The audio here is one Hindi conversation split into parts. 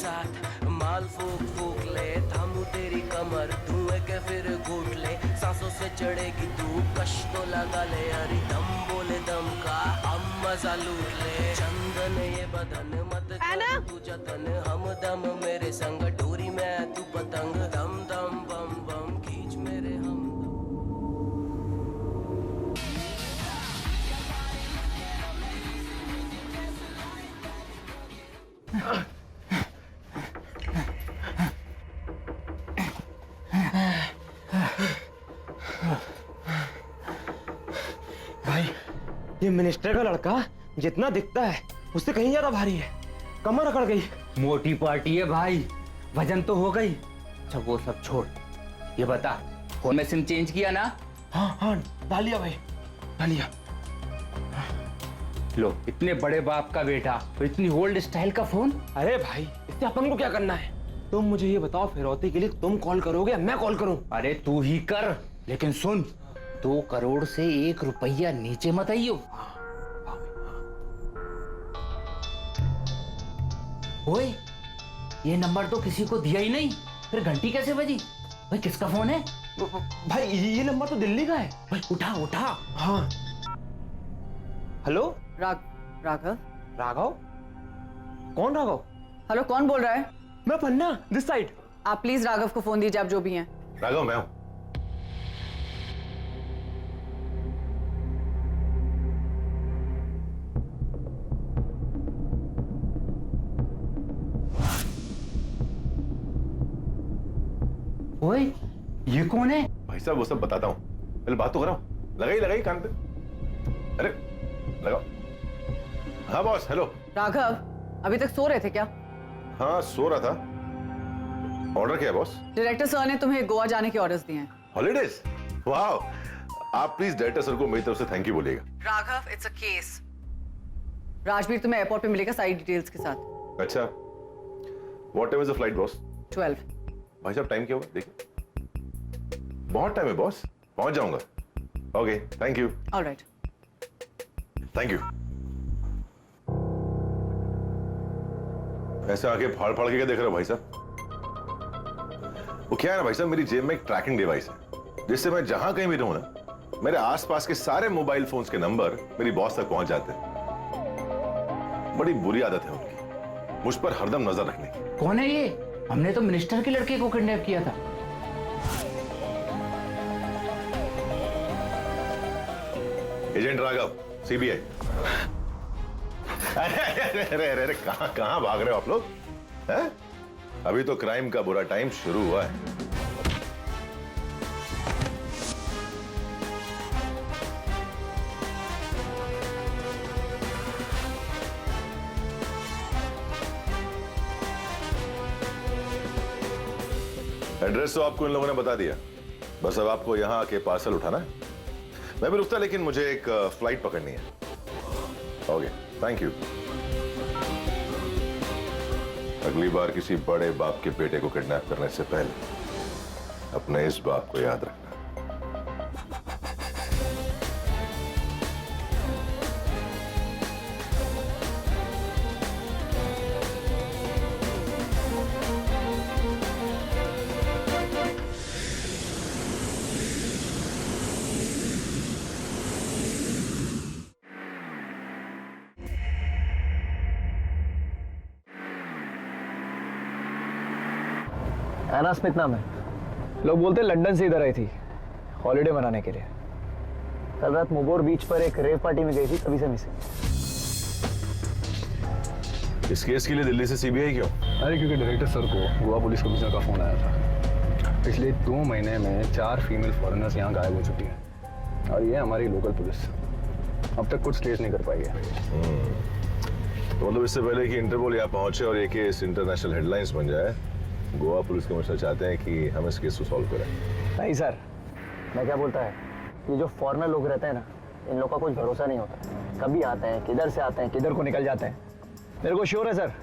साथ माल फूक फूक ले, थामू तेरी कमर धुएं के फिर घूट ले, सांसों से चढ़ेगी तू कश तो लगा ले, अरे दम बोले दम का हम मजा लूट ले, चंदन ये बदन मत कर तू जतन, हम दम मेरे संग डोरी में तू पतंग, दम दम बम बम खींच मेरे हम। भाई ये मिनिस्टर का लड़का जितना दिखता है उससे कहीं ज्यादा भारी है, कमर अकड़ गई। मोटी पार्टी है भाई, वजन तो हो गई। अच्छा वो सब छोड़, ये बता फोन में सिम चेंज किया ना? हाँ हाँ डालिया भाई डालिया। लो इतने बड़े बाप का बेटा तो इतनी ओल्ड स्टाइल का फोन। अरे भाई इससे अपन को क्या करना है? तुम मुझे ये बताओ फिरौती के लिए तुम कॉल करोगे या मैं कॉल करूं? अरे तू ही कर, लेकिन सुन 2 करोड़ से 1 रुपया नीचे मत आइयो। ओए ये नंबर तो किसी को दिया ही नहीं, फिर घंटी कैसे बजी? भाई किसका फोन है? भाई ये नंबर तो दिल्ली का है। भाई उठा उठा। हाँ हेलो राघव। राघव? कौन राघव? हेलो कौन बोल रहा है? मैं पन्ना, दिस साइड। आप प्लीज राघव को फोन दीजिए, आप जो भी हैं। राघव मैं हूं। ओए ये कौन है? भाई साहब वो सब बताता हूं, पहले बात तो कराओ। लगाई कान पे। अरे लगाओ। हाँ बॉस हेलो। राघव अभी तक सो रहे थे क्या? हाँ सो रहा था। ऑर्डर क्या है बॉस? डायरेक्टर सर ने तुम्हें गोवा जाने के ऑर्डर्स दिए हैं। हॉलीडेज? वाह, आप प्लीज डायरेक्टर सर को मेरी तरफ से थैंक यू बोलिएगा। Raghav it's a case. Rajveer तुम्हें एयरपोर्ट पे मिलेगा सारी डिटेल्स के साथ। अच्छा what time is the flight boss? 12। भाई साहब टाइम क्या हुआ देखिए, बहुत टाइम है बॉस, पहुंच जाऊंगा। Okay thank you. Alright thank you. ऐसे आके फाड़ फाड़ के क्या देख रहे हो भाई साहब? वो क्या है ना भाई साहब, मेरी जेब में एक ट्रैकिंग डिवाइस है जिससे मैं जहां कहीं भी रहूं ना, मेरे आसपास के सारे मोबाइल फोन्स के नंबर मेरी बॉस तक पहुंच जाते हैं। बड़ी बुरी आदत है उनकी, मुझ पर हरदम नजर रखने की। कौन है ये? हमने तो मिनिस्टर के लड़के को किडनैप किया था। Agent Raghav, CBI. अरे कहां भाग रहे हो आप लोग? हैं? अभी तो क्राइम का बुरा टाइम शुरू हुआ है। एड्रेस तो आपको इन लोगों ने बता दिया, बस अब आपको यहां आके पार्सल उठाना है। मैं भी रुकता, लेकिन मुझे एक फ्लाइट पकड़नी है। Okay thank you. अगली बार किसी बड़े बाप के बेटे को किडनैप करने से पहले अपने इस बाप को याद रखना। एना स्मिथ नाम है। लोग बोलते लंदन से इधर आई थी हॉलिडे मनाने के लिए। कल रात मुगोर बीच पर एक रेव पार्टी में गई थी, तभी से मिसिंग। इस केस के लिए दिल्ली से सीबीआई क्यों? अरे क्योंकि डायरेक्टर सर को गोवा पुलिस कमिश्नर का फोन आया था। पिछले 2 महीने में 4 फीमेल फॉरेनर्स यहाँ गायब हो चुकी हैं और ये हमारी लोकल पुलिस अब तक कुछ ट्रेस नहीं कर पाई है। तो मतलब इससे पहले कि इंटरपोल यहाँ पहुंचे और ये केस इंटरनेशनल हेडलाइंस बन जाए, गोवा पुलिस कमिश्नर चाहते हैं कि हम इस केस को सॉल्व करें। नहीं सर, मैं क्या बोलता है, ये जो फॉरेनर लोग रहते हैं ना, इन लोग का कुछ भरोसा नहीं होता। कभी आते हैं, किधर से आते हैं, किधर को निकल जाते हैं। मेरे को श्योर है सर,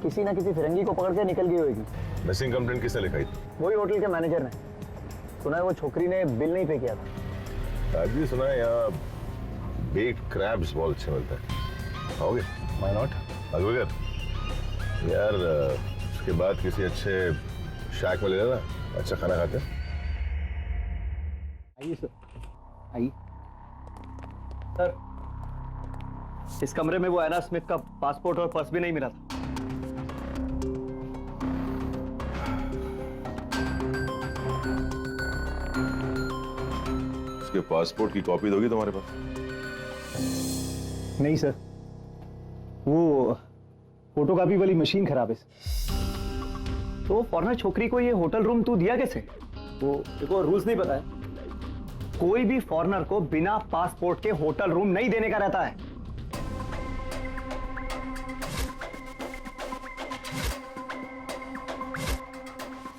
किसी ना किसी फिरंगी को पकड़ के निकल गई होगी। मिसिंग कंप्लेंट किसने लिखाई थी? वही होटल के मैनेजर ने। सुना है वो छोकरी ने बिल नहीं पे किया था। आज भी सुना है यहाँ बेक्ड क्रैब्स बहुत अच्छे मिलते हैं। आओगे? Why not? अगले यार उसके बाद किसी अच्छे शाक में ले लेना, अच्छा खाना खाते हैं। आइए सर, आइए सर। इस कमरे में वो एना स्मिथ का पासपोर्ट और पर्स भी नहीं मिला था। उसके पासपोर्ट की कॉपी दोगी तुम्हारे पास? नहीं सर, वो फोटोकॉपी वाली मशीन खराब है सर। तो फॉरनर छोकरी को ये होटल रूम तू दिया कैसे? वो देखो रूल्स नहीं पता है। कोई भी फॉरनर को बिना पासपोर्ट के होटल रूम नहीं देने का रहता है।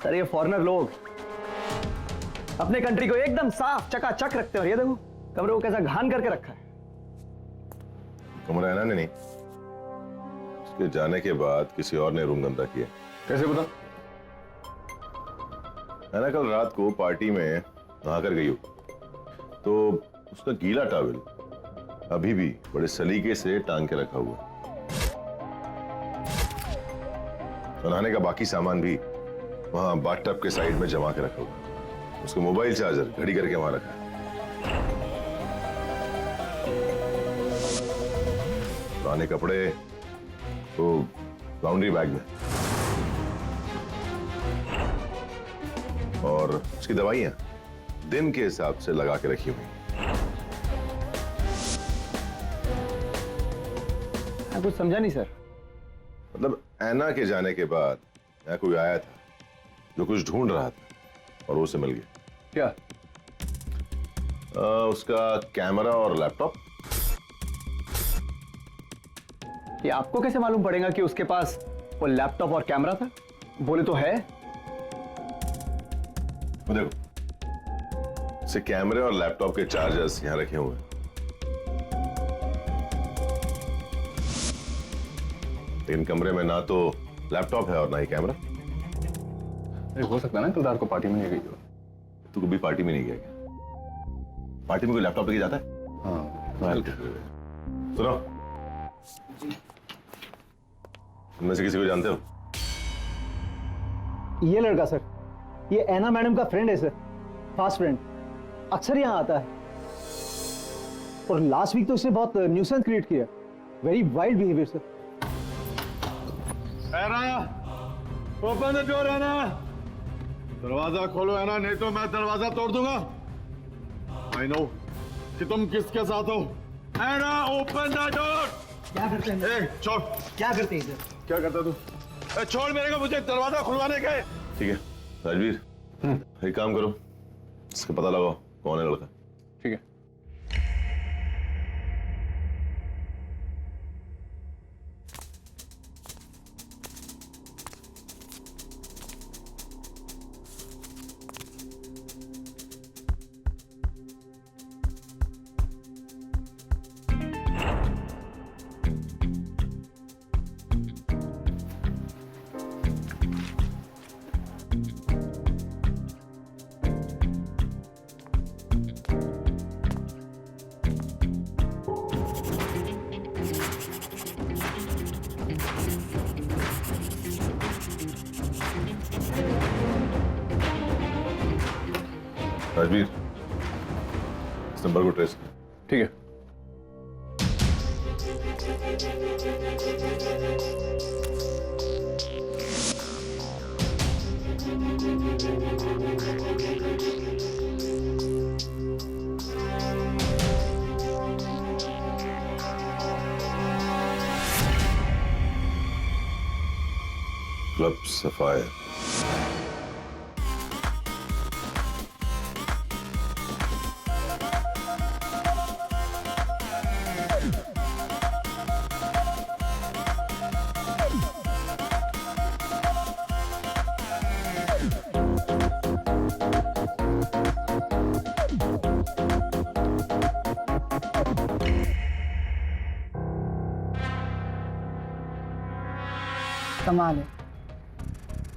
सर ये फॉरनर लोग अपने कंट्री को एकदम साफ चकाचक रखते हैं, और ये देखो कमरे को कैसा घान करके रखा है। कमरा है ना? नहीं, उसके जाने के बाद किसी और ने रूम गंदा किया। कैसे पता? है ना, कल रात को पार्टी में नहा कर गई हो तो उसका गीला टॉवेल अभी भी बड़े सलीके से टांग के रखा हुआ है। नहाने का बाकी सामान भी वहां बाथटब के साइड में जमा के रखा हुआ है। उसका मोबाइल चार्जर घड़ी करके वहां रखा है। पुराने कपड़े तो लॉन्ड्री बैग में, और उसकी दवाइयां दिन के हिसाब से लगा के रखी हुई। मैं कुछ समझा नहीं सर। मतलब ऐना के जाने के बाद यहाँ कोई आया था जो कुछ ढूंढ रहा था और वो उसे मिल गया। क्या? उसका कैमरा और लैपटॉप। ये आपको कैसे मालूम पड़ेगा कि उसके पास वो लैपटॉप और कैमरा था? बोले तो है। देखो, इसे कैमरे और लैपटॉप के चार्जर्स यहां रखे हुए हैं। लेकिन कमरे में ना तो लैपटॉप है और ना ही कैमरा। हो सकता है ना तुलदार को पार्टी में नहीं गई हो। तू कभी पार्टी में नहीं गया क्या? पार्टी में कोई लैपटॉप लेके जाता है? हाँ, सुनो, तुम में से किसी को जानते हो? ये लड़का सर, ये ऐना मैडम का फ्रेंड है सर, फास्ट फ्रेंड। अक्सर यहाँ आता है और लास्ट वीक तो इसने बहुत न्यूसेंस क्रिएट किया। Very wild behaviour sir. Open the door है ना, दरवाजा खोलो है ना, नहीं तो मैं दरवाजा तोड़ दूंगा। आई नो कि तुम किसके साथ हो। एना ओपन द डोर। क्या करते हैं? छोड़। क्या करते हैं सर? क्या करता तू? छोड़ मेरे को, मुझे दरवाजा खुलवाने का है। ठीक है राजवीर, एक काम करो, इसका पता लगाओ कौन है लड़का। ठीक है। राजवीर, इस नंबर को ट्रेस कर। ठीक है। Club sapphire. कमाल है,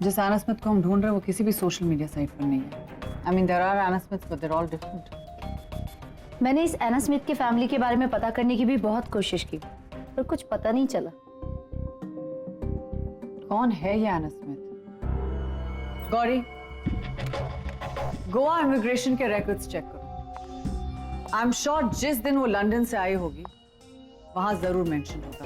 जिस एना स्मिथ को हम ढूंढ रहे हैं वो किसी भी सोशल मीडिया साइट पर नहीं है। I mean there are Anna Smiths but they're all different. मैंने इस एना स्मिथ की फैमिली के बारे में पता करने की भी बहुत कोशिश की, पर कुछ पता नहीं चला। कौन है ये एना स्मिथ? गौरी, गोवा इमिग्रेशन के रिकॉर्ड्स चेक करो। आई एम श्योर जिस दिन वो लंदन से आई होगी वहां जरूर मेंशन होगा।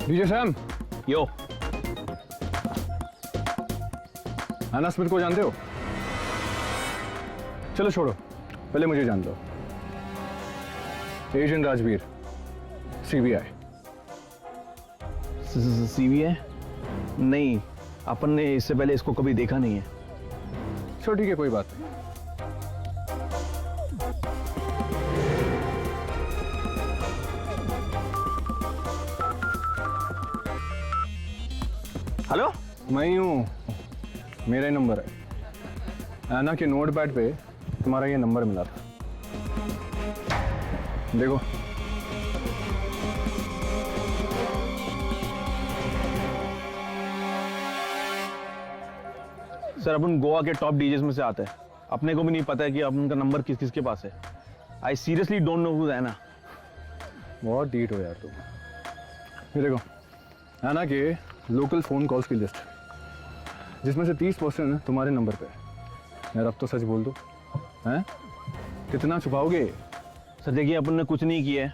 DJ Sam, yo Anna Smith को जानते हो? चलो छोड़ो, पहले मुझे जान लो। Agent Rajveer, CBI. सीबीआई? नहीं, अपन ने इससे पहले इसको कभी देखा नहीं है। चलो ठीक है, कोई बात नहीं। हेलो, मैं ही हूँ, मेरा ही नंबर है। एना के नोट पैड पे तुम्हारा ये नंबर मिला था, देखो। सर अपन गोवा के टॉप डीजेस में से आते हैं, अपने को भी नहीं पता है कि अपन का नंबर किस किस के पास है। I seriously don't know who Anna. बहुत डीट हो यार तुम। ये देखो, एना के लोकल फोन कॉल्स की लिस्ट, जिसमें से 30% तुम्हारे नंबर पे है। यार अब तो सच बोल दो, हैं? कितना छुपाओगे? सर देखिए, अपन ने कुछ नहीं किया है,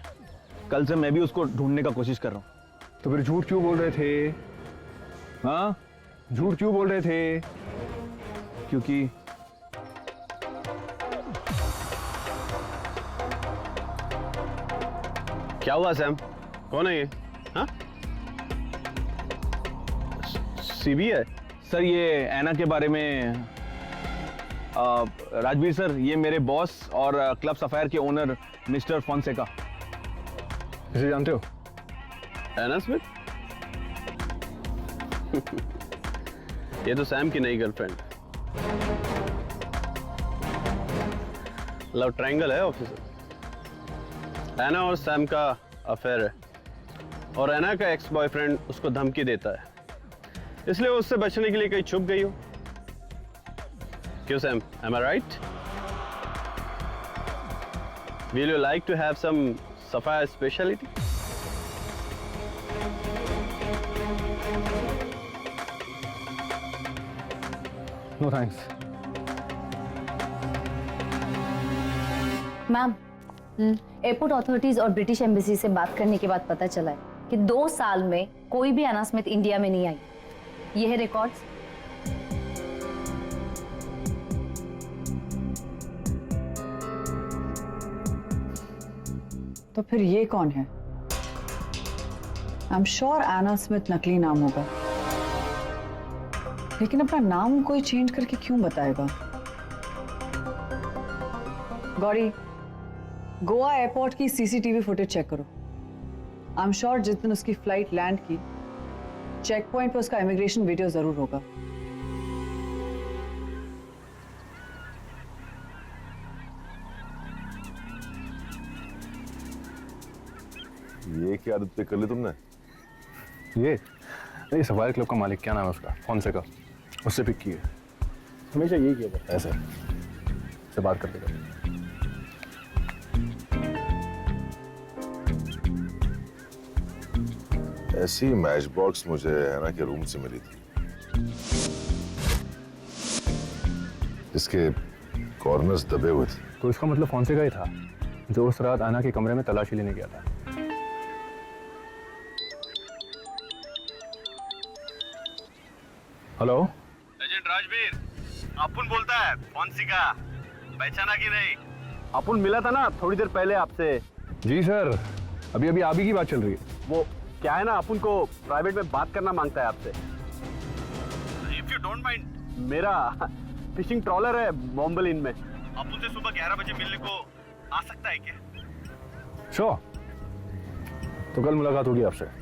कल से मैं भी उसको ढूंढने का कोशिश कर रहा हूँ। तो फिर झूठ क्यों बोल रहे थे? हाँ, झूठ क्यों बोल रहे थे? क्योंकि क्या हुआ सैम? कौन है ये? हाँ? सीबीआई? सर ये एना के बारे में राजवीर सर, ये मेरे बॉस और क्लब सफायर के ओनर मिस्टर फॉन्सेका। इसे जानते हो? एना स्मिथ? ये तो सैम की नई गर्लफ्रेंड। लव ट्रायंगल है ऑफिसर। एना और सैम का अफेयर है और एना का एक्स बॉयफ्रेंड उसको धमकी देता है, इसलिए वो उससे बचने के लिए कहीं छुप गई हो। क्यों Sam, am I right? Will you like to have some Sapphire specialty? No thanks. Ma'am, airport authorities और ब्रिटिश एम्बेसी से बात करने के बाद पता चला है कि 2 साल में कोई भी एना स्मिथ इंडिया में नहीं आई। ये है रिकॉर्ड्स। तो फिर ये कौन है? I am sure Anna Smith नकली नाम होगा, लेकिन अपना नाम कोई चेंज करके क्यों बताएगा? गौरी, गोवा एयरपोर्ट की सीसीटीवी फुटेज चेक करो। आई एम श्योर जिस दिन उसकी फ्लाइट लैंड की, चेक पॉइंट पर उसका इमिग्रेशन वीडियो जरूर होगा। ये क्या आदत पे कर ली तुमने? ये सफायर क्लब का मालिक, क्या नाम है उसका? फॉन्सेका, उससे पिक किए। हमेशा यही किया करता है, ऐसे से बात करते करते। ऐसी मैच बॉक्स मुझे एना के रूम से मिली थी, जिसके कॉर्नर्स दबे हुए थे। तो इसका मतलब फॉन्सेका ही था जो उस रात एना के कमरे में तलाशी लेने गया था। हेलो, एजेंट राजवीर, अपुन बोलता है। फॉन्सेका पहचाना कि नहीं? अपुन मिला था ना थोड़ी देर पहले आपसे। जी सर, अभी अभी आप ही की बात चल रही है। वो क्या है ना, अपुन को प्राइवेट में बात करना मांगता है आपसे। इफ यू डोंट माइंड, मेरा फिशिंग ट्रॉलर है बॉम्बलिन में। अपुन से सुबह 11 बजे मिलने को आ सकता है क्या? श्योर, तो कल मुलाकात होगी आपसे।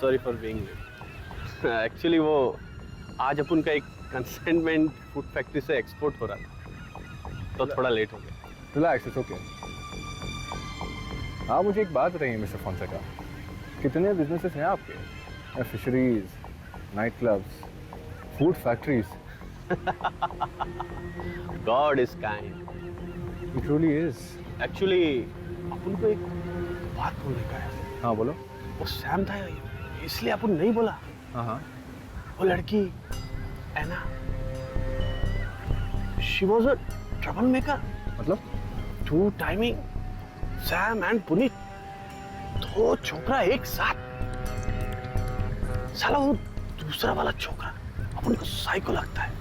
Sorry for being late. Actually वो आज अपन का एक कंसाइनमेंट फूड फैक्ट्री से एक्सपोर्ट हो रहा था, तो थोड़ा लेट हो गया। Relax, it's okay. आप मुझे एक बात बताइए मिस्टर फोंसेका, कितने बिजनेसेस हैं आपके? Fisheries, night clubs, food factories. God is kind. It really is. Actually अपन को एक बात बोलने का है। हाँ बोलो। वो सैम था, इसलिए अपन नहीं बोला। हाँ हाँ। वो लड़की Anna, she was a trouble maker. मतलब? Two timing Sam and Puneet, दो छोकरा एक साथ। साला वो दूसरा वाला छोकरा अपन को साइको लगता है,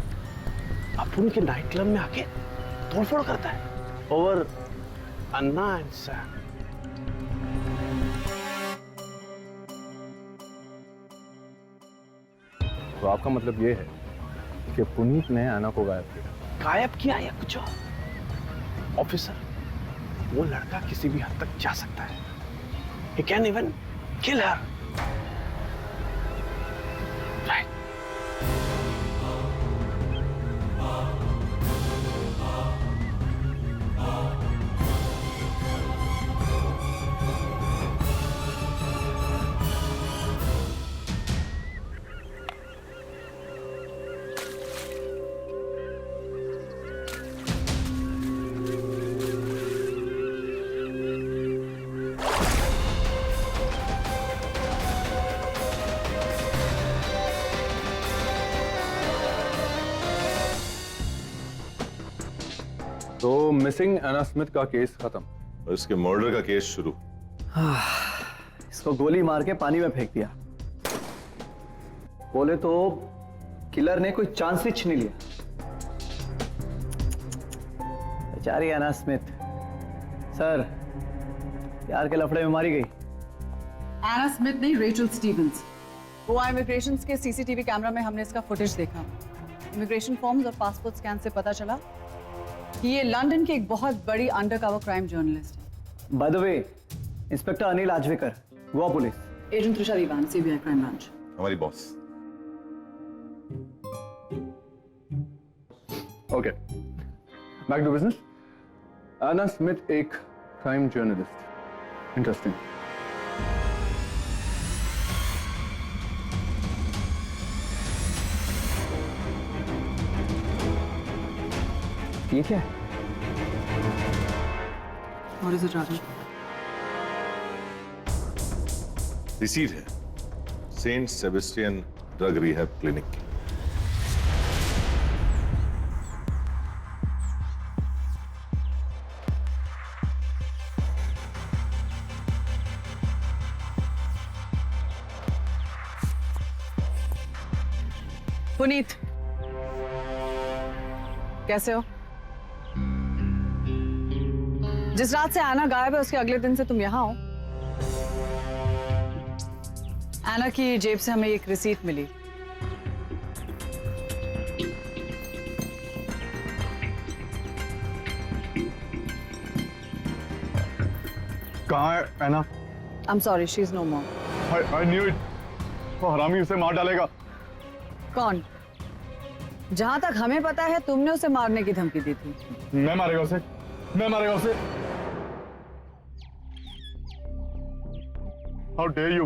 अपन के नाइट क्लब में आके तोड़फोड़ करता है ओवर अन्ना एंड सैम। तो आपका मतलब ये है कि पुनीत ने अन्ना को गायब किया? गायब किया या कुछ और? ऑफिसर, वो लड़का किसी भी हद तक जा सकता है। He can even kill her. Right. तो मिसिंग एना स्मिथ का केस खत्म और इसके मर्डर का केस शुरू। इसको गोली मार के पानी में फेंक दिया। बोले तो किलर ने कोई चांस ही छीन लिया। बेचारी एना स्मिथ सर यार के लफड़े में मारी गई। एना स्मिथ नहीं, रेचल स्टीवंस। गोवा इमिग्रेशन के सीसीटीवी कैमरा में हमने इसका फुटेज देखा। इमिग्रेशन फॉर्म्स और पासपोर्ट स्कैन से पता चला कि ये लंदन की एक बहुत बड़ी अंडरकवर क्राइम जर्नलिस्ट है। By the way, inspector Anil Ajwekar, Goa police. Agent Trisha Diwan, CBI crime branch. हमारी boss. Okay, back to business. Anna Smith एक क्राइम जर्नलिस्ट, इंटरेस्टिंग। ये क्या है? What is it, Ravi? Receipt है saint Sebastian drug rehab clinic की। पुनीत, कैसे हो? जिस रात से आना गायब है उसके अगले दिन से तुम यहाँ हो। एना की जेब से हमें एक रिसीट मिली। कहाँ है एना? I'm sorry, she's no more. I knew it. वो हरामी उसे मार डालेगा। कौन? जहां तक हमें पता है तुमने उसे मारने की धमकी दी थी। मैं मारेगा उसे, मैं मारेगा उसे। How dare you?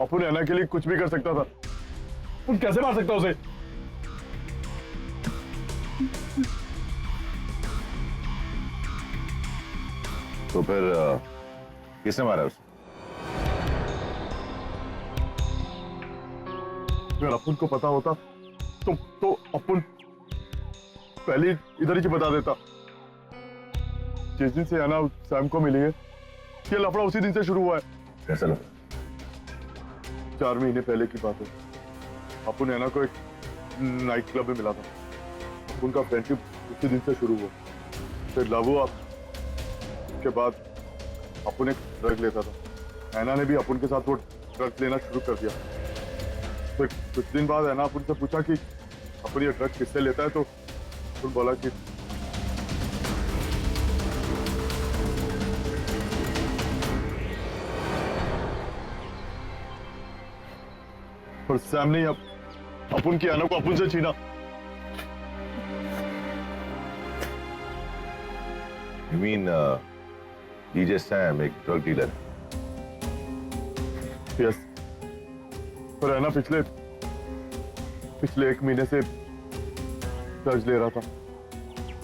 अपन एना के लिए कुछ भी कर सकता था, तुम कैसे मार सकता उसे? तो फिर किसने मारा उसे? अगर अपन को पता होता तो अपन पहले इधर ही बता देता। जिस दिन से एना सैम को मिली है, ये लफड़ा उसी दिन से शुरू हुआ है। कैसा लगा? 4 महीने पहले की बात है। अपन एना को एक नाइट क्लब में मिला था। उनका फ्रेंडशिप उसी दिन से शुरू हुआ। फिर लव हुआ, उसके बाद अपन एक ड्रग लेता था। एना ने भी अपन के साथ वो ड्रग लेना शुरू कर दिया। फिर कुछ दिन बाद एना अपन से पूछा कि अपन ये ड्रग किससे लेता है, तो अपन बोला कि पर सैम ने अपन की आना को अपन से छीना। You mean DJ Sam एक ड्रग डीलर है? यस, पर है ना पिछले 1 महीने से ड्रग्स ले रहा था,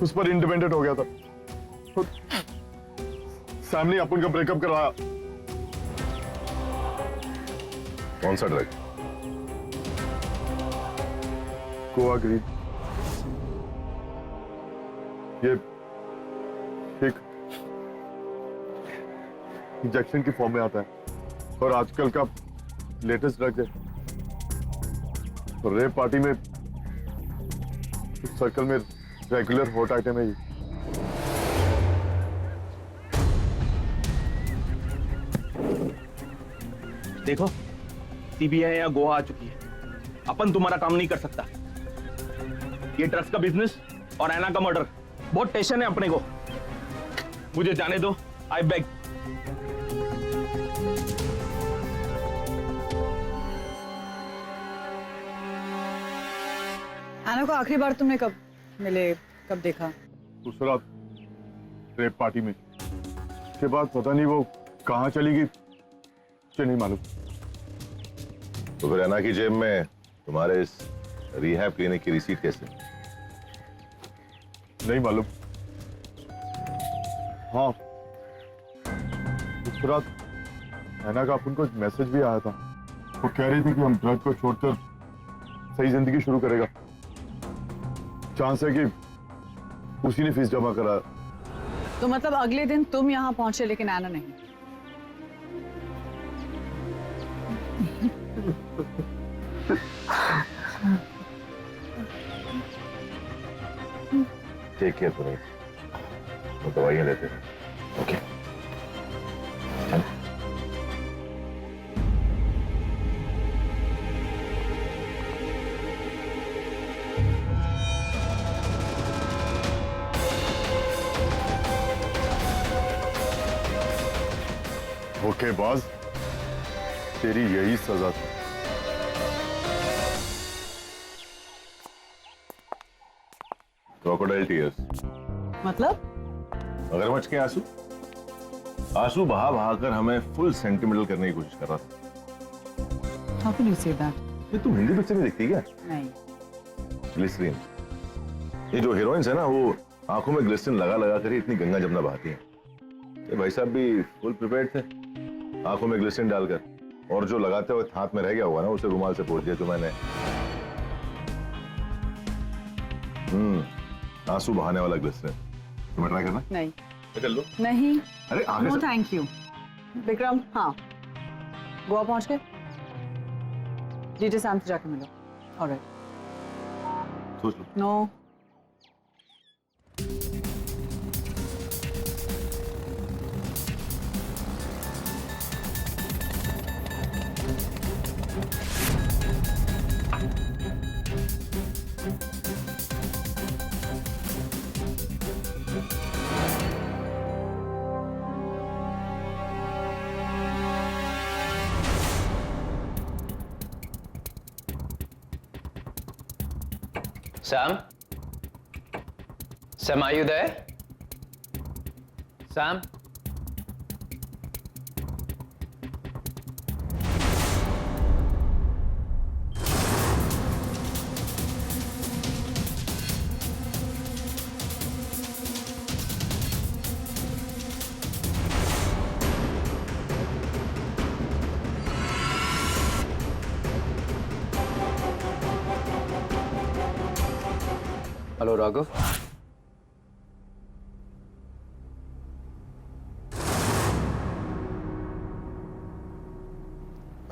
उस पर इंडिपेंडेंट हो गया था। तो सैम ने अपन का ब्रेकअप करवाया। कौन सा ड्रग? गोवा ग्रीन। ये एक इंजेक्शन की फॉर्म में आता है और आजकल का लेटेस्ट ड्रग है। तो रेप पार्टी में सर्कल में रेगुलर हॉट आइटम है ये। देखो, सीबीआई यहाँ गोवा आ चुकी है। अपन तुम्हारा काम नहीं कर सकता। ये ड्रग्स का बिजनेस और ऐना का मर्डर, बहुत टेंशन है अपने को। मुझे जाने दो, आई बेग। एना को आखिरी बार तुमने कब मिले, कब देखा? उस रात रेप पार्टी में। उसके बाद पता नहीं वो कहाँ चली गई, मुझे नहीं मालूम। तो फिर ऐना की जेब में तुम्हारे इस रिहैब क्लिनिक की रिसीट कैसे? नहीं मालूम। हाँ, उस रात ऐना का अपन को एक मैसेज भी आया था। वो कह रही थी कि हम ड्रग को छोड़कर सही जिंदगी शुरू करेगा। चांस है कि उसी ने फीस जमा करा। तो मतलब अगले दिन तुम यहाँ पहुंचे लेकिन एना नहीं? टेक केयर पुनीत, वो दवाइयां लेते हैं। ओके। ओके बॉस, तेरी यही सजा थी। क्रोकोडाइल टीयर्स मतलब? मगरमच्छ के आंसू। आंसू बहा बहा कर हमें फुल सेंटिमेंटल करने की कोशिश कर रहा था। How can you say that? ये तुम हिंदी पिक्चर में देखती क्या? नहीं। ग्लिसरीन। ये जो हीरोइंस है ना, वो आंखों में ग्लिसरीन लगा लगा कर ही इतनी गंगा जमुना बहाती हैं। ये भाई साहब भी फुल प्रिपेयर्ड थे, आंखों में ग्लिसरीन डालकर। और जो लगाते हुए हाथ में रह गया होगा ना, उसे रुमाल से पोंछ दिया जो मैंने। आंसू बहाने वाला ग्लिसरीन। तुम्हें ट्राई करना? नहीं। कर लो। नहीं। अरे आगे नो थैंक यू। विक्रम, हाँ, गोवा पहुंच गए? डीजे सैम से जाके मिलो। ऑलराइट। सोच लो। No. Sam? Sam, are you there? Sam? Hello, Raghav.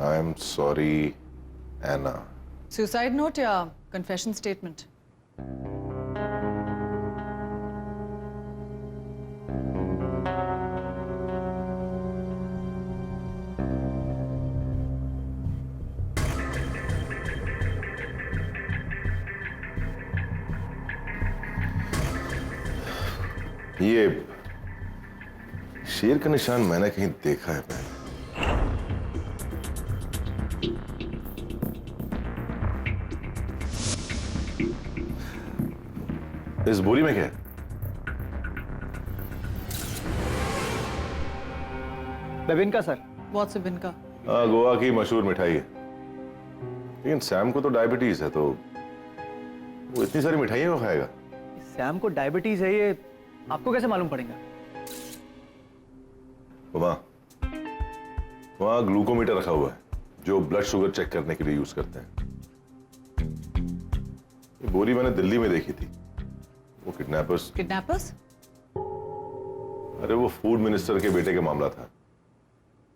I'm sorry, Anna. Suicide note या कन्फेशन स्टेटमेंट? ये शेर का निशान मैंने कहीं देखा है पहले। इस बोरी में क्या है? बेबिनका सर। बहुत से बिन का गोवा की मशहूर मिठाई है, लेकिन सैम को तो डायबिटीज है, तो वो इतनी सारी मिठाइयां क्यों खाएगा? सैम को डायबिटीज है, ये आपको कैसे मालूम पड़ेगा? वहां ग्लूकोमीटर रखा हुआ है जो ब्लड शुगर चेक करने के लिए यूज करते हैं। ये बोरी मैंने दिल्ली में देखी थी। वो किडनैपर्स अरे वो फूड मिनिस्टर के बेटे का मामला था,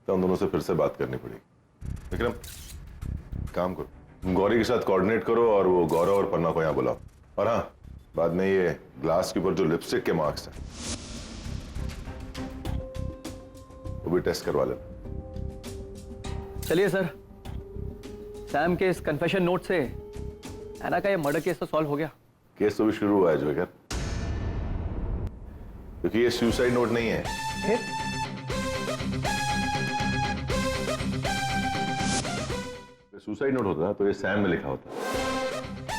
तो उन दोनों से फिर से बात करनी पड़ेगी। विक्रम, काम करो, तुम गौरी के साथ कोऑर्डिनेट करो और वो गौरव और पन्ना को यहां बुलाओ। और हाँ, बाद में ये ग्लास के ऊपर जो लिपस्टिक के मार्क्स हैं वो भी टेस्ट करवा लेना। चलिए सर, सैम के इस कन्फेशन नोट से एना का ये मर्डर केस तो सॉल्व हो गया। केस तो भी शुरू हुआ है जोकर, क्योंकि ये सुसाइड नोट नहीं है। सुसाइड नोट होता तो ये सैम में लिखा होता,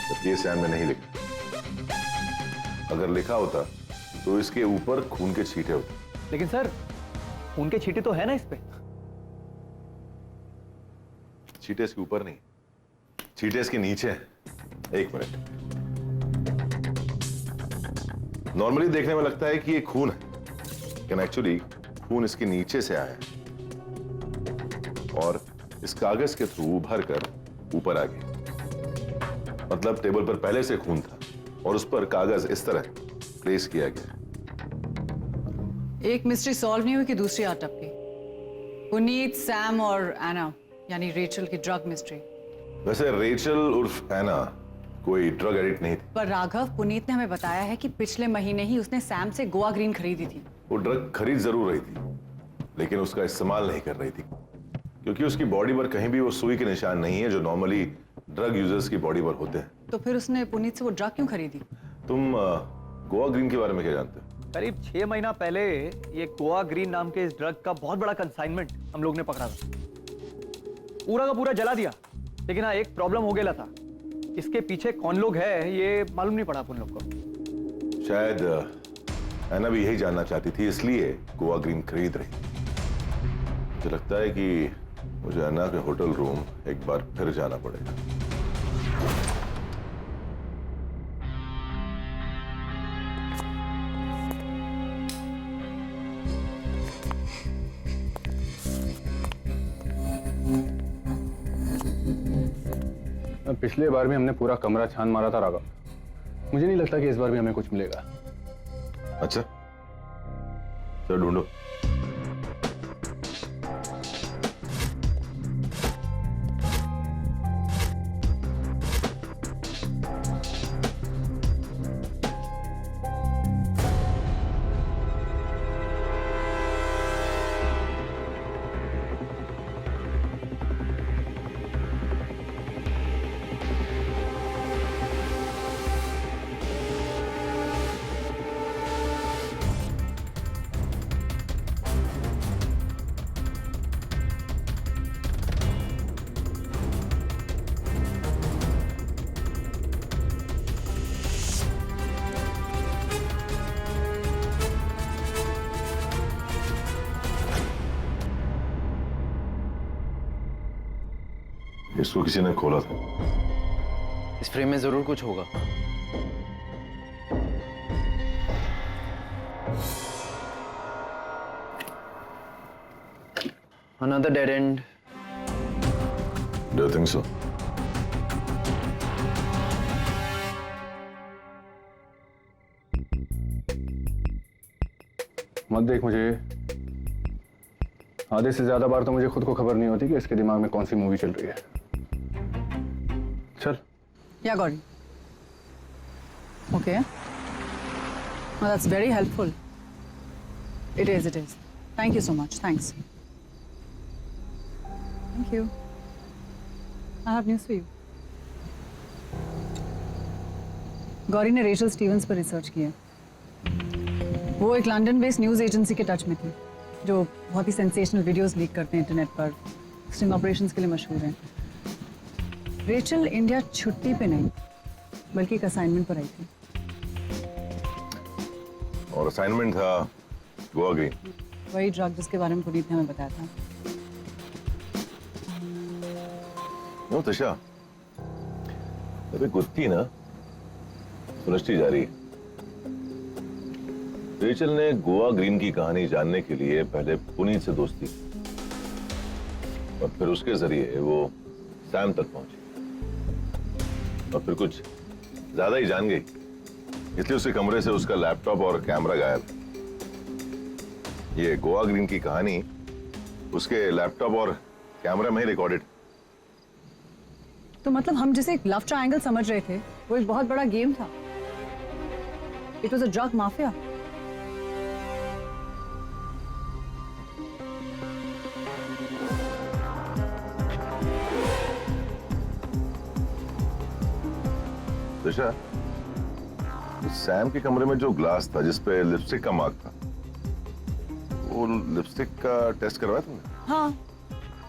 जबकि ये सैम में नहीं लिखा। अगर लिखा होता तो इसके ऊपर खून के छींटे होते। लेकिन सर, खून के छींटे तो है ना इस पे। छींटे इसके ऊपर नहीं, छींटे इसके नीचे हैं। एक मिनट, नॉर्मली देखने में लगता है कि ये खून है, लेकिन एक्चुअली खून इसके नीचे से आया है और इस कागज के थ्रू उभर कर ऊपर आ गया। मतलब टेबल पर पहले से खून था और उस पर कागज इस तरह प्लेस किया गया। एक मिस्ट्री सॉल्व नहीं हुई कि दूसरी आ टपकी। पुनीत, सैम और एना यानी रेचल की ड्रग मिस्ट्री। वैसे रेचल उर्फ एना कोई ड्रग एडिक्ट नहीं थी, पर राघव, पुनीत ने हमें बताया है कि पिछले महीने ही उसने सैम से गोवा ग्रीन खरीदी थी। वो ड्रग खरीद जरूर रही थी, लेकिन उसका इस्तेमाल नहीं कर रही थी, क्योंकि उसकी बॉडी पर कहीं भी वो सुई के निशान नहीं है जो नॉर्मली ड्रग यूजर्स की बॉडी पर होते हैं। तो फिर उसने पुनीत से वो ड्रग क्यों खरीदी? तुम गोवा ग्रीन के बारे में क्या जानते हो? करीब 6 महीना पहले ये गोवा ग्रीन नाम के इस ड्रग का बहुत बड़ा कंसाइनमेंट हम लोग ने पकड़ा था। पूरा का पूरा जला दिया। लेकिन हाँ, एक प्रॉब्लम हो गया था, इसके पीछे कौन लोग हैं ये मालूम नहीं पड़ा अपन लोग को। शायद एना भी यही जानना चाहती थी, इसलिए गोवा ग्रीन खरीद रही। मुझे लगता है कि मुझे एना के होटल रूम एक बार फिर जाना पड़ेगा। पिछले बार भी हमने पूरा कमरा छान मारा था राघव। मुझे नहीं लगता कि इस बार भी हमें कुछ मिलेगा। अच्छा, चलो ढूंढो। इसको किसी ने खोला था। इस फ्रेम में जरूर कुछ होगा। Another dead end. Do you think so? मत देख मुझे। आधे से ज्यादा बार तो मुझे खुद को खबर नहीं होती कि इसके दिमाग में कौन सी मूवी चल रही है। चल। Yeah, got it. Okay. Well, that's very helpful. It is, it is. Thank you so much. Thanks. Thank you. I have news for you. Gauri ने रेचल स्टीवंस पर रिसर्च किया। वो एक लंदन बेस्ड न्यूज एजेंसी के टच में थी, जो बहुत ही सेंसेशनल वीडियोस लीक करते हैं इंटरनेट पर, स्टिंग ऑपरेशंस के लिए मशहूर हैं। रेचल इंडिया छुट्टी पे नहीं, बल्कि एक असाइनमेंट पर आई थी। और असाइनमेंट था गोवा ग्रीन। वही ड्रग जिसके बारे में पुनीत ने हमें बताया था। नो तशा, अभी गुत्थी ना सुलझती जा रही है। रेचल ने गोवा ग्रीन की कहानी जानने के लिए पहले पुनीत से दोस्ती की और फिर उसके जरिए वो सैम तक पहुंची और फिर कुछ ज्यादा ही जान गई, इसलिए उसके कमरे से उसका लैपटॉप और कैमरा गायब। ये गोवा ग्रीन की कहानी उसके लैपटॉप और कैमरा में ही रिकॉर्डेड। तो मतलब हम जिसे एक लव ट्रायंगल समझ रहे थे वो एक बहुत बड़ा गेम था। It was a drug mafia. Disha, Sam के कमरे में जो ग्लास था जिसपे लिपस्टिक का मार्क था, वो लिपस्टिक का टेस्ट करवाया तुमने? हाँ,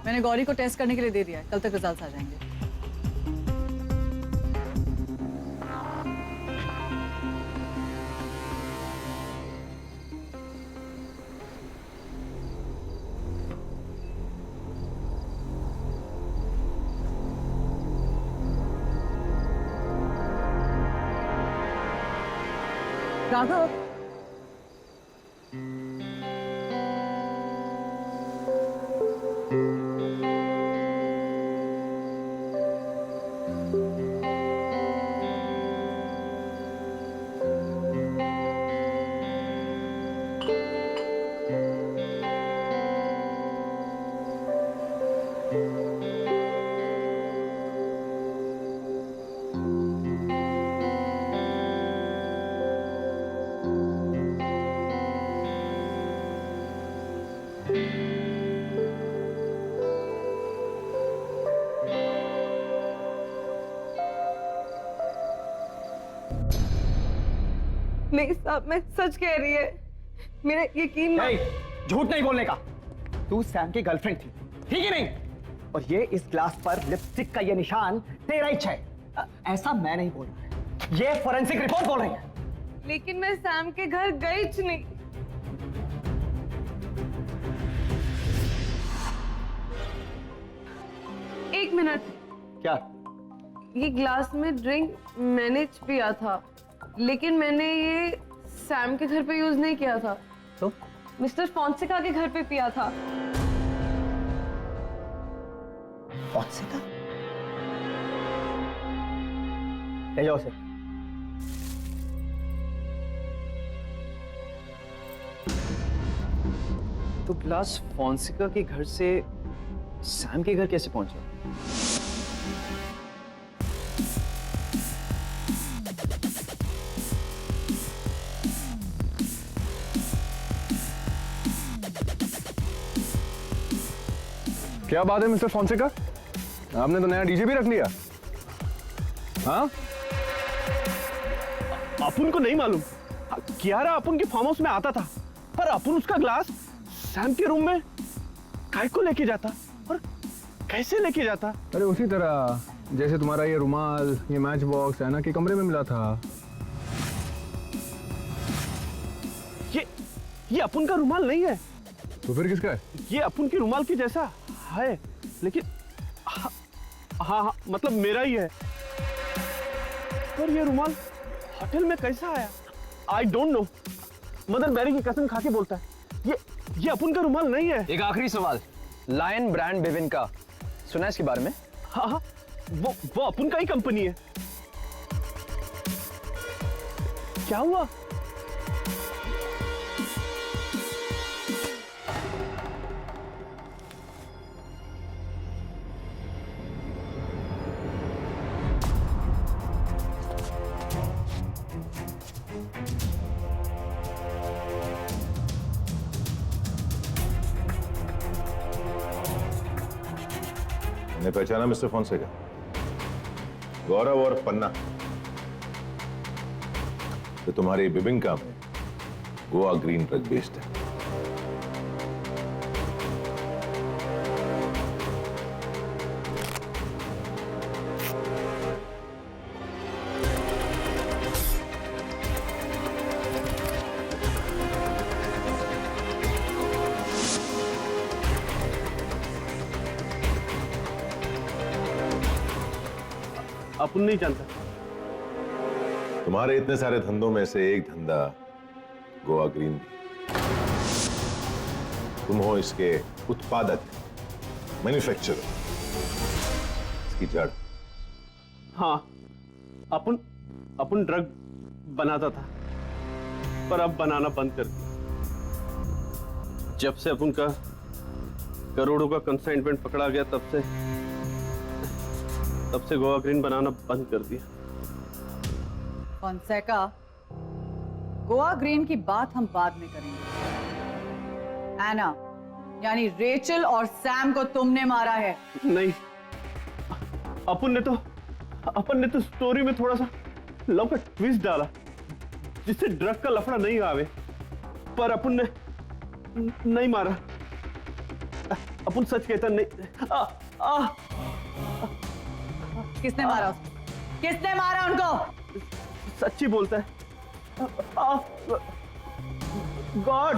मैंने गौरी को टेस्ट करने के लिए दे दिया है। कल तक रिजल्ट्स आ जाएंगे। राघव, नहीं साहब, मैं सच कह रही है, मेरा यकीन झूठ नहीं बोलने का। तू सैम की गर्लफ्रेंड थी, ठीक है नहीं? और ये इस ग्लास पर लिपस्टिक का ये निशान तेरा ही है। ऐसा मैं नहीं बोल रहा, ये फोरेंसिक रिपोर्ट बोल रही है। लेकिन मैं सैम के घर गई च नहीं। एक मिनट, क्या? ये ग्लास में ड्रिंक मैंने पिया था, लेकिन मैंने ये सैम के घर पे यूज नहीं किया था। तो मिस्टर फॉन्सेका के घर पे पिया था। फॉन्सेका? ले जाओ उसे। तो ग्लास फॉन्सेका के घर से सैम के घर कैसे पहुंचा? क्या बात है मिस्टर फॉन्सेका, आपने तो नया डीजे भी रख लिया। हाँ, अपन को नहीं मालूम। कियारा अपन के फार्म हाउस में आता था, पर अपन उसका ग्लास सैम के रूम में काय को लेके जाता और कैसे लेके जाता? अरे उसी तरह जैसे तुम्हारा ये रुमाल, ये मैच बॉक्स ऐना के कमरे में मिला था। ये अपन का रुमाल नहीं है। तो फिर किसका है? ये अपन के रुमाल की जैसा है, लेकिन हाँ, मतलब मेरा ही है। पर ये रुमाल होटल में कैसा आया? I don't know. Mother Mary की कसम खा के बोलता है ये अपन का रुमाल नहीं है। एक आखिरी सवाल, लायन ब्रांड बेविन का सुना है इसके बारे में? हाँ, वो अपन का ही कंपनी है। क्या हुआ? ने पहचाना मिस्टर फॉन्सेका? गौरव और पन्ना तो तुम्हारी बिबिंका में गोवा ग्रीन ड्रग बेस्ड है। अपुन नहीं जानता। तुम्हारे इतने सारे धंधों में से एक धंधा गोवा ग्रीन भी। तुम हो इसके उत्पादक, मैन्युफैक्चरर, इसकी जड़। हाँ, अपन ड्रग बनाता था, पर अब बनाना बंद कर दिया। जब से अपन का करोड़ों का कंसाइनमेंट पकड़ा गया, तब से गोवा ग्रीन बनाना बंद कर दिया। फोंसेका, गोवा ग्रीन की बात हम बाद में करेंगे। एना, यानी रेचल और सैम को तुमने मारा है। नहीं, अपन ने तो स्टोरी में थोड़ा सा लव का ट्विस्ट डाला, जिससे ड्रग का लफड़ा नहीं आवे, पर अपन ने नहीं मारा। अपन सच कहता नहीं। किसने मारा उसको? किसने मारा उनको? सच्ची बोलता है। God.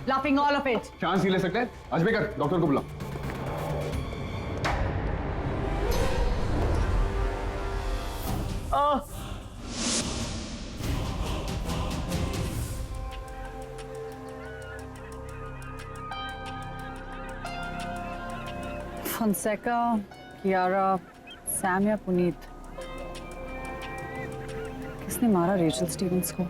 Laughing all of it. Chance ही ले सकते हैं। अजमेकर, डॉक्टर को बुला। फोंसेका, कियारा, सैम या पुनीत, किसने मारा रेचल स्टीवंस को?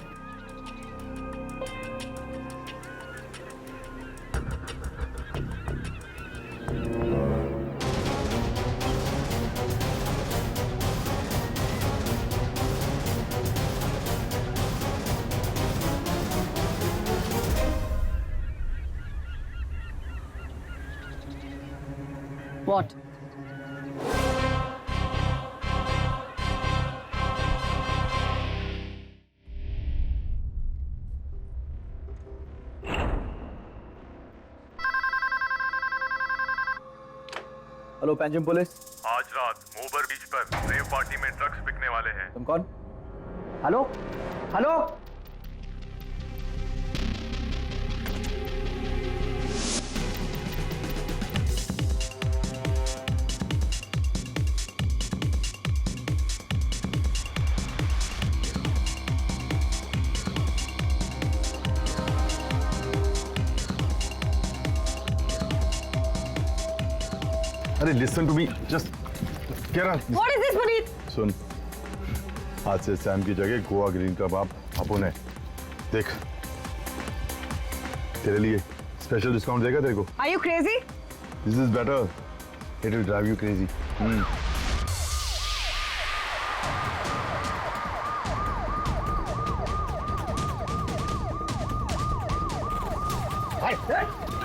What? Hello Panjim police. आज रात मोबर बीच पर रेव पार्टी में ड्रग्स बिकने वाले हैं। तुम कौन? Hello hello. अरे लिसन टू मी, जस्ट क्या रहा? What is this, Puneet? सुन, आज से सैम की जगह गोवा ग्रीन का बाप अपुन है। देख, तेरे लिए स्पेशल डिस्काउंट देगा तेरे को। Are you crazy? This is better, it will drive you crazy.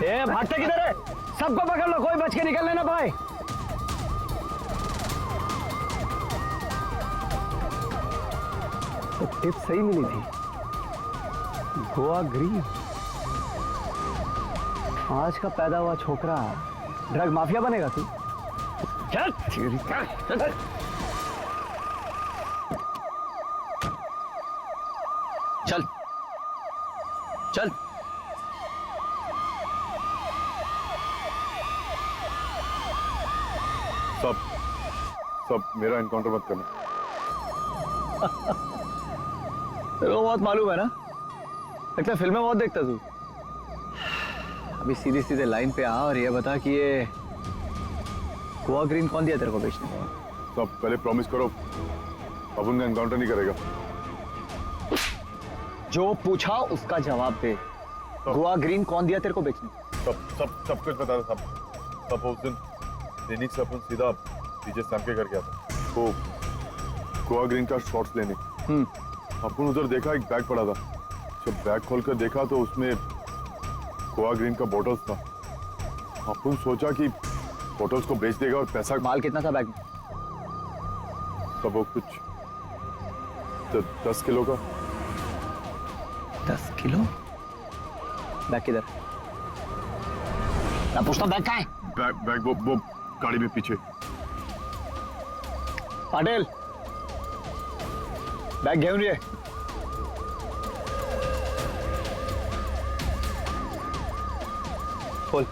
ए, भागते किधर है? सबको पकड़ लो, कोई बच के निकलने ना पाए। तो टिप सही मिली थी। गोवा ग्रीन, आज का पैदा हुआ छोकरा ड्रग माफिया बनेगा तू? चल चल चल चल। सब मेरा एनकाउंटर मत करना। तेरे को बहुत मालूम है ना, लगता है फिल्में बहुत देखता तू। अभी सीधे सीधे लाइन पे आ और ये बता कि ये गोवा ग्रीन कौन दिया तेरे को बेचने को? सब पहले प्रॉमिस करो, अपुन का एनकाउंटर नहीं करेगा। जो पूछा उसका जवाब दे। गोवा ग्रीन कौन दिया तेरे को बेचने? सब कुछ बता दो। सब उस दिन क्लिनिक से अपन सीधा डीजे सैम के घर गया था, तो गोवा ग्रीन का शॉट्स लेने। अपन उधर देखा एक बैग पड़ा था। जब बैग खोलकर देखा तो उसमें गोवा ग्रीन का बॉटल्स था। अपन सोचा कि बॉटल्स को बेच देगा और पैसा। माल कितना था बैग में? तब वो कुछ 10 किलो का। 10 किलो? बैग किधर? मैं पूछता बैग कहाँ है? बैग वो गाड़ी में पीछे। पाटिल, बैग घेऊन ये। खोल।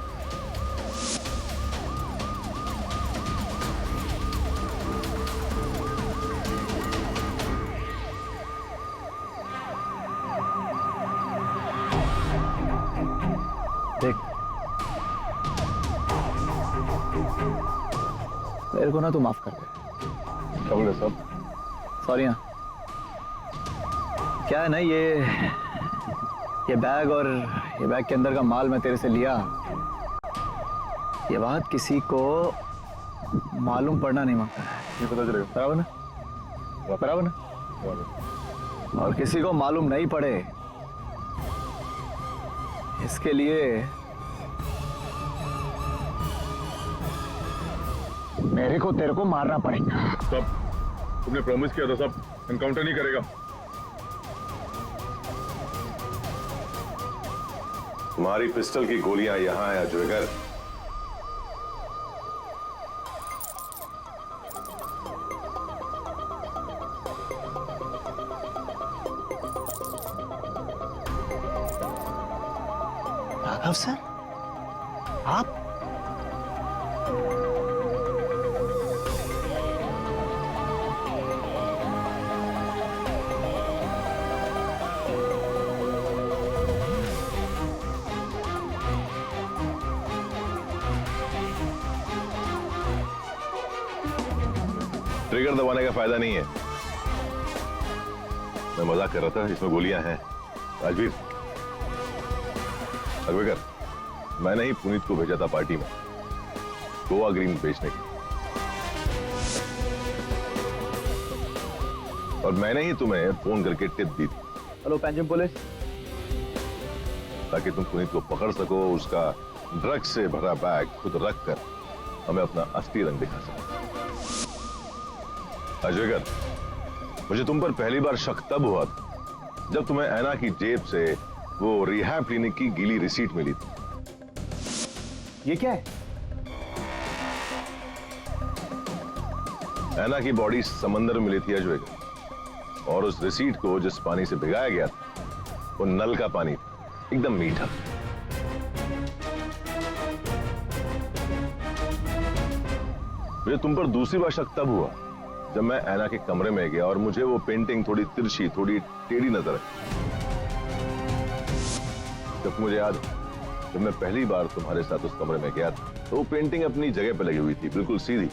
मेरे को ना तू माफ कर दे। क्या बोले साहब? सॉरी ना। क्या है ना, ये बैग और ये बैग के अंदर का माल मैं तेरे से लिया, ये बात किसी को मालूम पड़ना नहीं मांगता है। ये पता चलेगा। बराबर ना? बराबर ना? और किसी को मालूम नहीं पड़े, इसके लिए मेरे को तेरे को मारना पड़ेगा। साहब, तुमने प्रॉमिस किया था साहब, एनकाउंटर नहीं करेगा। तुम्हारी पिस्टल की गोलियां यहां है अजयगर। राघव सर, आप? ट्रिगर दबाने का फायदा नहीं है। मैं मजाक कर रहा था, इसमें गोलियां हैं। राजवीर, अगवेकर, मैंने ही पुनीत को भेजा था पार्टी में गोवा ग्रीन बेचने के, और मैंने ही तुम्हें फोन करके टिप दी थी। Hello Punjab police. ताकि तुम पुनीत को पकड़ सको, उसका ड्रग्स से भरा बैग खुद रख कर हमें अपना असली रंग दिखा सको। अजयगर, मुझे तुम पर पहली बार शक तब हुआ था जब तुम्हें ऐना की जेब से वो रिहैब क्लिनिक की गीली रिसीट मिली थी। ये क्या है? ऐना की बॉडी समंदर में मिली थी अजयगर, और उस रिसीट को जिस पानी से भिगाया गया था वो नल का पानी था, एकदम मीठा। मुझे तुम पर दूसरी बार शक तब हुआ जब मैं ऐना के कमरे में गया और मुझे वो पेंटिंग थोड़ी तिरछी, थोड़ी टेढ़ी नजर आई। जब मुझे याद, जब मैं पहली बार तुम्हारे साथ उस कमरे में गया था तो वो पेंटिंग अपनी जगह पर लगी हुई थी, बिल्कुल सीधी।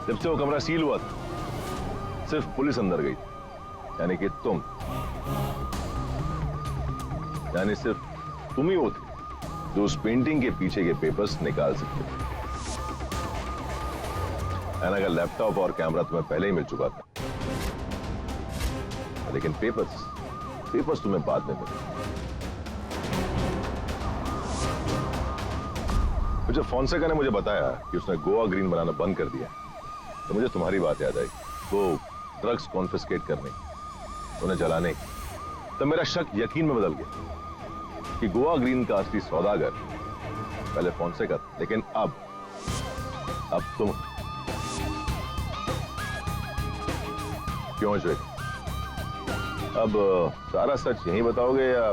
जब से वो कमरा सील हुआ था सिर्फ पुलिस अंदर गई, यानी कि तुम, यानी सिर्फ तुम ही वो थे जो उस पेंटिंग के पीछे के पेपर्स निकाल सकते थे। ऐना का लैपटॉप और कैमरा तुम्हें पहले ही मिल चुका था, लेकिन पेपर्स तुम्हें बाद में मिले। जब फोंसेका ने मुझे बताया कि उसने गोवा ग्रीन बनाना बंद कर दिया तो मुझे तुम्हारी बात याद आई, वो ड्रग्स कॉन्फिस्केट करने, उन्हें जलाने की। तब मेरा शक यकीन में बदल गया कि गोवा ग्रीन का असली सौदागर पहले फोंसेका था, लेकिन अब तुम। क्यों अजय? अब सारा सच यहीं बताओगे या?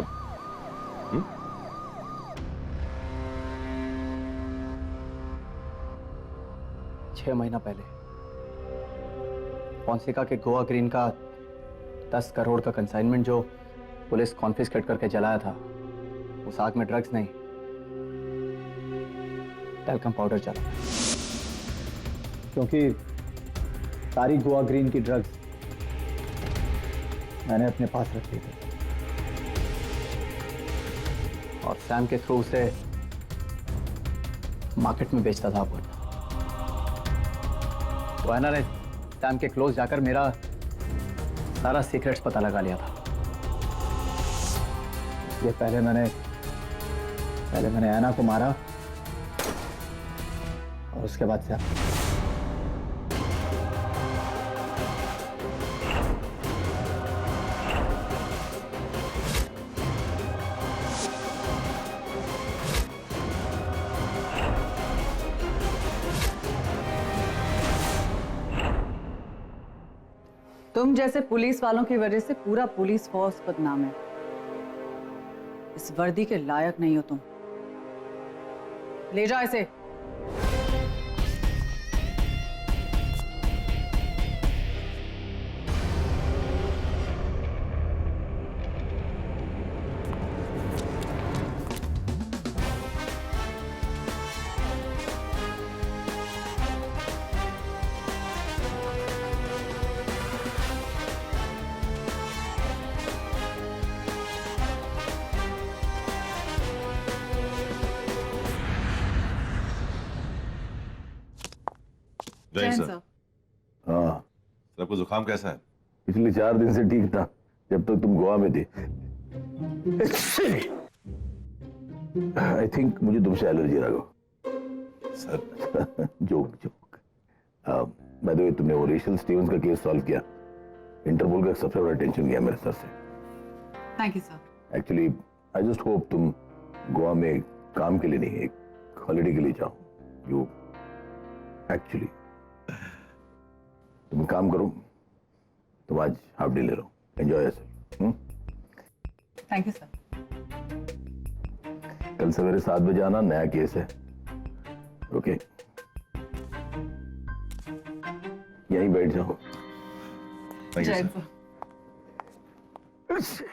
छह महीना पहले फोंसेका के गोवा ग्रीन का 10 करोड़ का कंसाइनमेंट जो पुलिस कॉन्फिस्केट करके जलाया था, उस आग में ड्रग्स नहीं, टैल्कम पाउडर चला। क्योंकि सारी गोवा ग्रीन की ड्रग्स मैंने अपने पास रख ली थी और सैम के थ्रू उसे मार्केट में बेचता था। तो ऐना ने सैम के क्लोज जाकर मेरा सारा सीक्रेट्स पता लगा लिया था। ये पहले मैंने ऐना को मारा और उसके बाद सैम। तुम जैसे पुलिस वालों की वजह से पूरा पुलिस फोर्स बदनाम है। इस वर्दी के लायक नहीं हो तुम। ले जाओ इसे। जय सर। सर। हाँ सर, आपको जुकाम कैसा है? पिछले 4 दिन से ठीक था, जब तक तुम गोवा में थे। आई थिंक मुझे तुमसे एलर्जी रहा sir. Joke joke. Bye the वे, तुमने वो रेचल स्टीवंस का केस सॉल्व किया? इंटरपोल का सबसे बड़ा टेंशन गया मेरे सर से। Thank you sir. Actually I just hope तुम गोवा में काम के लिए नहीं, एक हॉलिडे के लिए जाओ। यू एक्चुअली तुम काम करो, तुम आज हाफ डे ले लो, enjoy yourself. Thank you sir. कल सवेरे 7 बजे आना, नया केस है। ओके, यहीं बैठ जाओ। थैंक यू जय सर। सर।